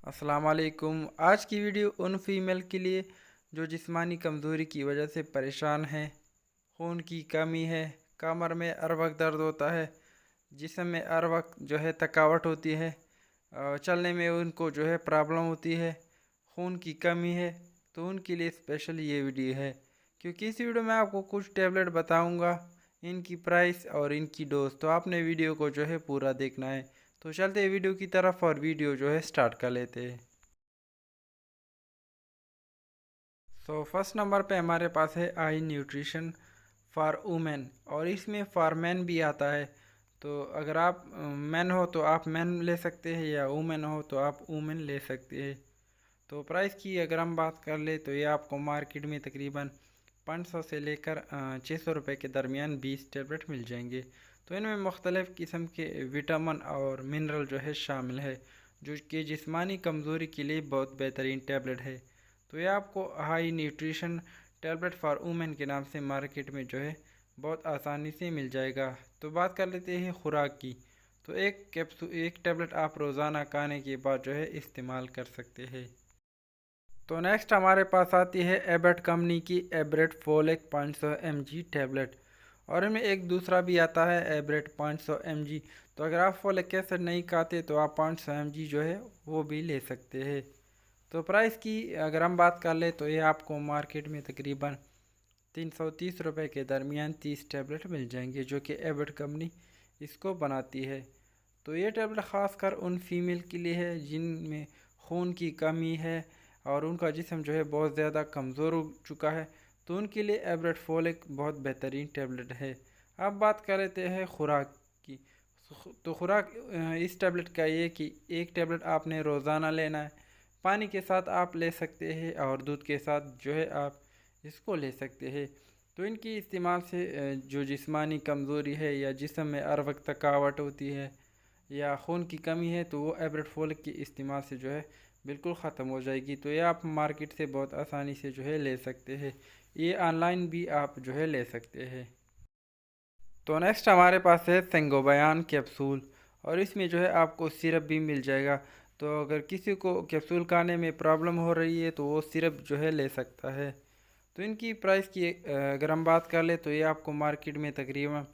अस्सलाम वालेकुम। आज की वीडियो उन फीमेल के लिए जो जिस्मानी कमज़ोरी की वजह से परेशान हैं, खून की कमी है, कमर में हर वक्त दर्द होता है, जिस्म में हर वक्त जो है थकावट होती है, चलने में उनको जो है प्रॉब्लम होती है, खून की कमी है, तो उनके लिए स्पेशल ये वीडियो है। क्योंकि इस वीडियो में आपको कुछ टैबलेट बताऊंगा, इनकी प्राइस और इनकी डोज, तो आपने वीडियो को जो है पूरा देखना है। तो चलते हैं वीडियो की तरफ और वीडियो जो है स्टार्ट कर लेते हैं। फर्स्ट नंबर पे हमारे पास है आई न्यूट्रिशन फॉर वुमेन, और इसमें फॉर मैन भी आता है। तो अगर आप मैन हो तो आप मैन ले सकते हैं, या वुमेन हो तो आप वुमेन ले सकते हैं। तो प्राइस की अगर हम बात कर ले तो ये आपको मार्केट में तकरीबन 500 से लेकर 600 रुपये के दरमियान 20 टैबलेट मिल जाएंगे। तो इनमें मुख्तलिफ़ किस्म के विटामिन और मिनरल जो है शामिल है, जो कि जिस्मानी कमज़ोरी के लिए बहुत बेहतरीन टैबलेट है। तो ये आपको high nutrition tablet for women के नाम से मार्केट में जो है बहुत आसानी से मिल जाएगा। तो बात कर लेते हैं खुराक की। तो एक टैबलेट आप रोज़ाना खाने के बाद जो है इस्तेमाल कर सकते हैं। तो नेक्स्ट हमारे पास आती है एबेट कंपनी की एब्रेट फोलेक 500 mg टैबलेट, और इनमें एक दूसरा भी आता है एब्रेट 500 mg। तो अगर आप फोलिक एसिड नहीं खाते तो आप 500 mg जो है वो भी ले सकते हैं। तो प्राइस की अगर हम बात कर ले तो ये आपको मार्केट में तकरीबन 330 रुपये के दरमियान 30 टैबलेट मिल जाएंगे, जो कि एबट कंपनी इसको बनाती है। तो ये टैबलेट ख़ास कर उन फीमेल के लिए है जिनमें खून की कमी है और उनका जिस्म जो है बहुत ज़्यादा कमज़ोर हो चुका है, तो उनके लिए एब्रेट फोलिक बहुत बेहतरीन टैबलेट है। अब बात कर लेते हैं खुराक की। तो खुराक इस टैबलेट का ये कि एक टैबलेट आपने रोज़ाना लेना है, पानी के साथ आप ले सकते हैं और दूध के साथ जो है आप इसको ले सकते हैं। तो इनकी इस्तेमाल से जो जिस्मानी कमज़ोरी है या जिस्म में हर वक्त थकावट होती है या खून की कमी है, तो वो एब्रेट फोलिक के इस्तेमाल से जो है बिल्कुल ख़त्म हो जाएगी। तो ये आप मार्केट से बहुत आसानी से जो है ले सकते हैं, ये ऑनलाइन भी आप जो है ले सकते हैं। तो नेक्स्ट हमारे पास है सेंगोबयान कैप्सूल, और इसमें जो है आपको सिरप भी मिल जाएगा। तो अगर किसी को कैप्सूल खाने में प्रॉब्लम हो रही है तो वो सिरप जो है ले सकता है। तो इनकी प्राइस की अगर हम बात कर ले तो ये आपको मार्केट में तकरीबन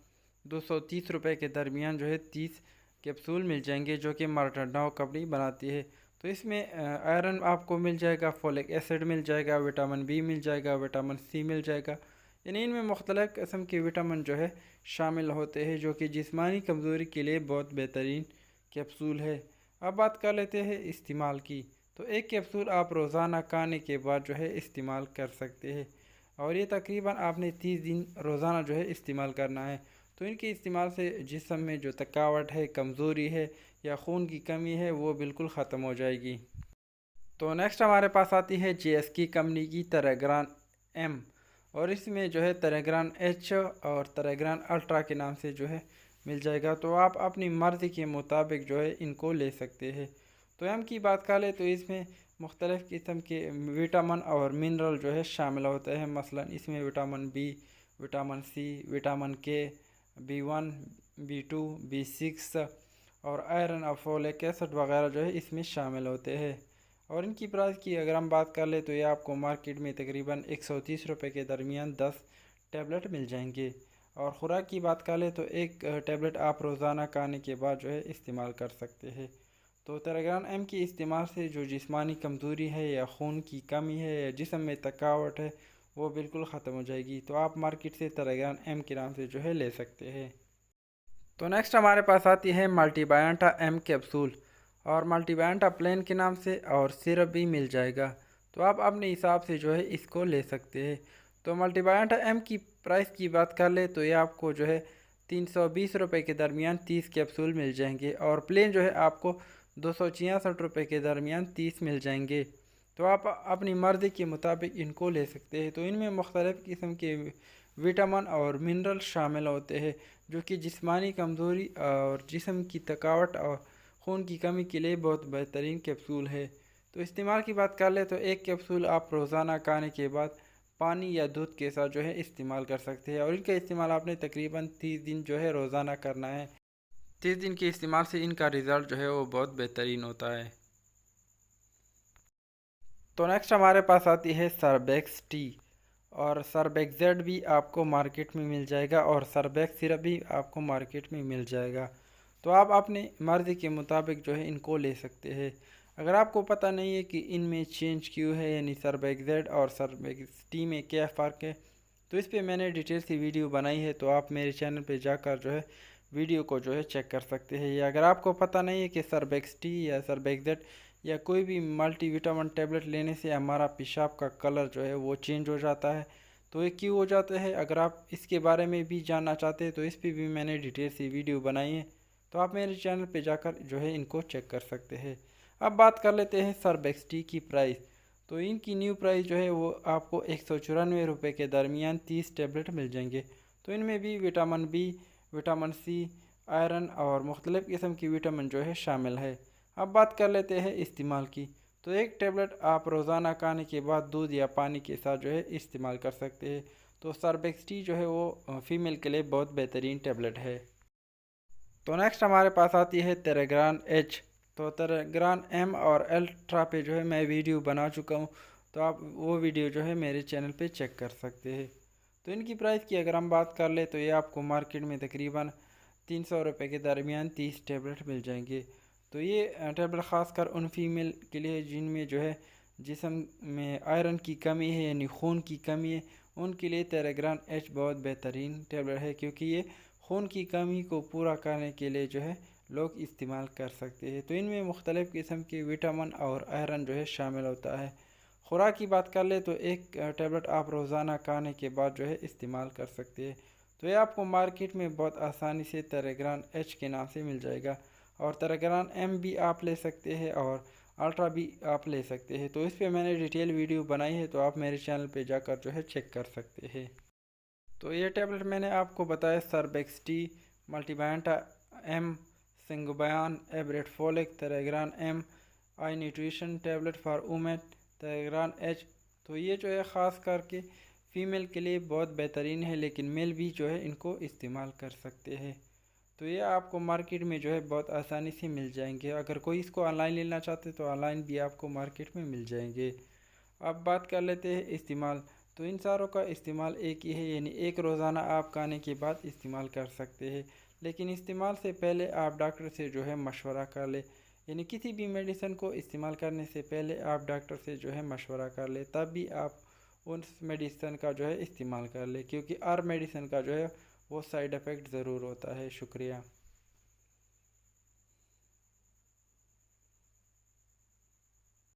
230 रुपये के दरमियान जो है 30 कैप्सूल मिल जाएंगे, जो कि मार्टनडाउ कंपनी बनाती है। तो इसमें आयरन आपको मिल जाएगा, फोलिक एसिड मिल जाएगा, विटामिन बी मिल जाएगा, विटामिन सी मिल जाएगा। यानी इनमें मुख्तलिफ़ किस्म के विटामिन जो है शामिल होते हैं, जो कि जिस्मानी कमज़ोरी के लिए बहुत बेहतरीन कैप्सूल है। अब बात कर लेते हैं इस्तेमाल की। तो एक कैप्सूल आप रोज़ाना खाने के बाद जो है इस्तेमाल कर सकते हैं, और ये तकरीबन आपने 30 दिन रोज़ाना जो है इस्तेमाल करना है। तो इनके इस्तेमाल से जिस्म में जो थकावट है, कमज़ोरी है या खून की कमी है, वो बिल्कुल ख़त्म हो जाएगी। तो नेक्स्ट हमारे पास आती है JS की कंपनी की तेरेग्रान M, और इसमें जो है तेरेग्रान H और तेरेग्रान अल्ट्रा के नाम से जो है मिल जाएगा। तो आप अपनी मर्ज़ी के मुताबिक जो है इनको ले सकते हैं। तो M की बात कर ले तो इसमें मुख्तलिफ़ किस्म के विटामिन और मिनरल जो है शामिल होते हैं। मसलन इसमें vitamin B, vitamin C, vitamin K, B1, B2, B6 और आयरन और फोलिक एसिड वगैरह जो है इसमें शामिल होते हैं। और इनकी प्राइस की अगर हम बात कर ले तो ये आपको मार्केट में तकरीबन 130 रुपये के दरमियान 10 टैबलेट मिल जाएंगे। और ख़ुराक की बात कर ले तो एक टैबलेट आप रोज़ाना खाने के बाद जो है इस्तेमाल कर सकते हैं। तो तेरेग्रान M के इस्तेमाल से जो जिस्मानी कमज़ोरी है या खून की कमी है या जिस्म में थकावट है, वो बिल्कुल ख़त्म हो जाएगी। तो आप मार्केट से तेरेग्रान M के नाम से जो है ले सकते हैं। तो नेक्स्ट हमारे पास आती है मल्टीबायोटा M कैप्सूल, और मल्टीबायोटा प्लेन के नाम से और सिरप भी मिल जाएगा। तो आप अपने हिसाब से जो है इसको ले सकते हैं। तो मल्टीबायोटा M की प्राइस की बात कर ले तो ये आपको जो है 320 रुपये के दरमियान 30 कैप्सूल मिल जाएंगे, और प्लेन जो है आपको 266 रुपये के दरमियान 30 मिल जाएंगे। तो आप अपनी मर्ज़ी के मुताबिक इनको ले सकते हैं। तो इनमें मुख्तलिफ़ किस्म के विटामिन और मिनरल शामिल होते हैं, जो कि जिस्मानी कमज़ोरी और जिस्म की थकावट और खून की कमी के लिए बहुत बेहतरीन कैप्सूल है। तो इस्तेमाल की बात कर ले तो एक कैप्सूल आप रोज़ाना खाने के बाद पानी या दूध के साथ जो है इस्तेमाल कर सकते हैं, और इनका इस्तेमाल आपने तकरीबन 30 दिन जो है रोज़ाना करना है। 30 दिन के इस्तेमाल से इनका रिज़ल्ट जो है वो बहुत बेहतरीन होता है। तो नेक्स्ट हमारे पास आती है सर्बेक्स टी, और सर्बेक्स जेड भी आपको मार्केट में मिल जाएगा और सर्बेक्स सिरप भी आपको मार्केट में मिल जाएगा। तो आप अपनी मर्ज़ी के मुताबिक जो है इनको ले सकते हैं। अगर आपको पता नहीं है कि इनमें चेंज क्यों है, यानी सर्बेक्स जेड और सर्बेक्स टी में क्या फ़र्क है, तो इस पे मैंने डिटेल सी वीडियो बनाई है, तो आप मेरे चैनल पे जाकर जो है वीडियो को जो है चेक कर सकते हैं। या अगर आपको पता नहीं है कि सर्बेक्स टी या सर्बेक्स जेड या कोई भी मल्टीविटामिन टैबलेट लेने से हमारा पेशाब का कलर जो है वो चेंज हो जाता है, तो ये क्यों हो जाता है, अगर आप इसके बारे में भी जानना चाहते हैं तो इस पर भी मैंने डिटेल सी वीडियो बनाई है, तो आप मेरे चैनल पे जाकर जो है इनको चेक कर सकते हैं। अब बात कर लेते हैं सर्बेक्स टी की प्राइस। तो इनकी न्यू प्राइस जो है वो आपको 194 रुपये के दरमियान 30 टैबलेट मिल जाएंगे। तो इनमें भी vitamin B, vitamin C, iron और मुख्तलिफ़ किस्म की विटामिन जो है शामिल है। अब बात कर लेते हैं इस्तेमाल की। तो एक टैबलेट आप रोज़ाना खाने के बाद दूध या पानी के साथ जो है इस्तेमाल कर सकते हैं। तो सर्बेक्स टी जो है वो फ़ीमेल के लिए बहुत बेहतरीन टैबलेट है। तो नेक्स्ट हमारे पास आती है तेरेग्रान एच। तो तेरेग्रान एम और अल्ट्रा पे जो है मैं वीडियो बना चुका हूँ, तो आप वो वीडियो जो है मेरे चैनल पे चेक कर सकते हैं। तो इनकी प्राइस की अगर हम बात कर ले तो ये आपको मार्केट में तकरीबन 300 रुपये के दरमियान 30 टैबलेट मिल जाएंगे। तो ये टैबलेट ख़ासकर उन फीमेल के लिए जिनमें जो है जिस्म में आयरन की कमी है, यानी खून की कमी है, उनके लिए तेरेग्रान एच बहुत बेहतरीन टैबलेट है, क्योंकि ये खून की कमी को पूरा करने के लिए जो है लोग इस्तेमाल कर सकते हैं। तो इनमें मुख्तलिफ़ किस्म के विटामिन और आयरन जो है शामिल होता है। खुराक की बात कर ले तो एक टैबलेट आप रोज़ाना खाने के बाद जो है इस्तेमाल कर सकते हैं। तो ये आपको मार्केट में बहुत आसानी से तेरेग्रान एच के नाम से मिल जाएगा, और तेरेग्रान एम भी आप ले सकते हैं और अल्ट्रा भी आप ले सकते हैं। तो इस पर मैंने डिटेल वीडियो बनाई है, तो आप मेरे चैनल पे जाकर जो है चेक कर सकते हैं। तो ये टैबलेट मैंने आपको बताया सर्बेक्स टी, मल्टीबायोटा एम, सिंगोबायान, एब्रेट फोलिक, तेरेग्रान एम, आई nutrition tablet for women, Theragran H. तो ये जो है ख़ास करके फ़ीमेल के लिए बहुत बेहतरीन है, लेकिन मेल भी जो है इनको इस्तेमाल कर सकते हैं। तो ये आपको मार्केट में जो है बहुत आसानी से मिल जाएंगे। अगर कोई इसको ऑनलाइन लेना चाहते तो ऑनलाइन भी आपको मार्केट में मिल जाएंगे। अब बात कर लेते हैं इस्तेमाल। तो इन सारों का इस्तेमाल एक ही है, यानी एक रोज़ाना आप खाने के बाद इस्तेमाल कर सकते हैं, लेकिन इस्तेमाल से पहले आप डॉक्टर से जो है मशवरा कर ले, यानी किसी भी मेडिसिन को इस्तेमाल करने से पहले आप डॉक्टर से जो है मशवरा कर ले, तब भी आप उस मेडिसिन का जो है इस्तेमाल कर ले, क्योंकि हर मेडिसिन का जो है वो साइड इफ़ेक्ट ज़रूर होता है। शुक्रिया।